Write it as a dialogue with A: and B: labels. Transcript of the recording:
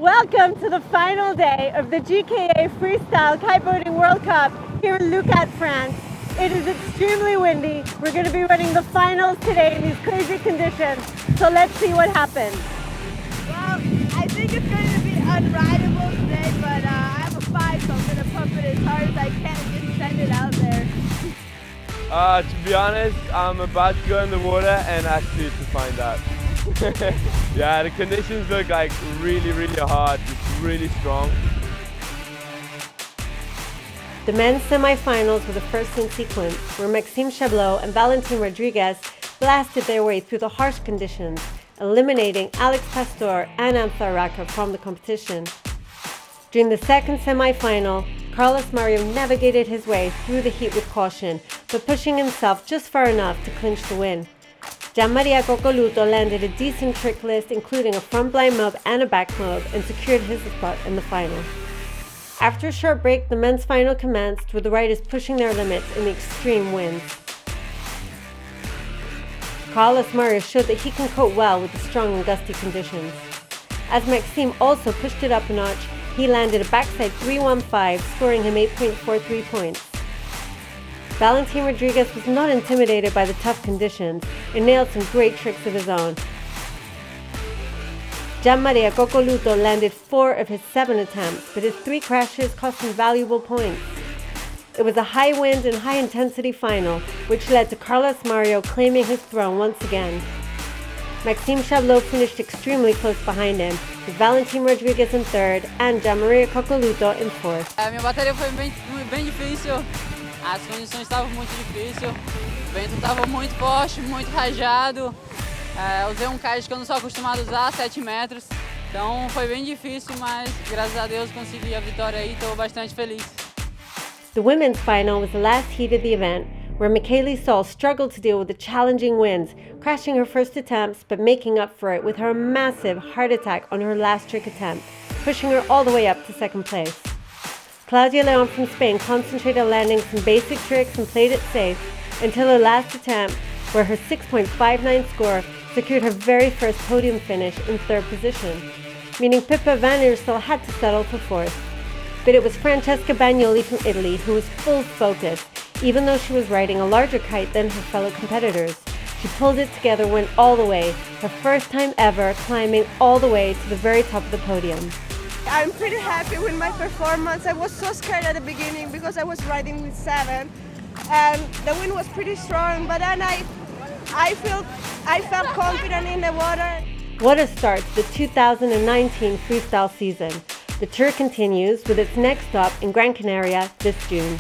A: Welcome to the final day of the GKA Freestyle Kiteboarding World Cup here in Leucate, France. It is extremely windy. We're going to be running the finals today in these crazy conditions. So let's see what happens.
B: Well, I think it's going to be unrideable today, but I have a 5, so I'm going to pump it as hard as I can and just send it out there.
C: To be honest, I'm about to go in the water and actually to find out. Yeah, the conditions look like really hard, it's really strong.
A: The men's semifinals were the first in sequence, where Maxime Chablot and Valentin Rodriguez blasted their way through the harsh conditions, eliminating Alex Pastor and Anthar Raka from the competition. During the second semifinal, Carlos Mario navigated his way through the heat with caution, but pushing himself just far enough to clinch the win. Gianmaria Coccoluto landed a decent trick list, including a front blind mob and a back mob, and secured his spot in the final. After a short break, the men's final commenced, with the riders pushing their limits in the extreme winds. Carlos Mario showed that he can cope well with the strong and gusty conditions. As Maxime also pushed it up a notch, he landed a backside 315, scoring him 8.43 points. Valentin Rodriguez was not intimidated by the tough conditions and nailed some great tricks of his own. Gianmaria Coccoluto landed 4 of his 7 attempts, but his 3 crashes cost him valuable points. It was a high wind and high intensity final, which led to Carlos Mario claiming his throne once again. Maxime Chablot finished extremely close behind him, with Valentin Rodriguez in 3rd and Gianmaria Coccoluto in 4th.
D: Minha bateria foi bem difícil, as condições estavam muito difíceis, o vento estava muito forte, muito rajado. Usei kite que eu não sou acostumado a usar, 7 metros, então foi bem difícil, mas graças a Deus consegui a vitória aí, estou bastante feliz.
A: The women's final was the last heat of the event, where Michaeli Sol struggled to deal with the challenging winds, crashing her first attempts but making up for it with her massive heart attack on her last trick attempt, pushing her all the way up to 2nd place. Claudia Leon from Spain concentrated on landing some basic tricks and played it safe until her last attempt, where her 6.59 score secured her very first podium finish in 3rd position, meaning Pippa Van Eersel had to settle for 4th. But it was Francesca Bagnoli from Italy who was full focus, even though she was riding a larger kite than her fellow competitors. She pulled it together, went all the way, her first time ever climbing all the way to the very top of the podium.
B: I'm pretty happy with my performance. I was so scared at the beginning because I was riding with 7 and the wind was pretty strong, but then I felt confident in the water.
A: What a start to the 2019 freestyle season. The tour continues with its next stop in Gran Canaria this June.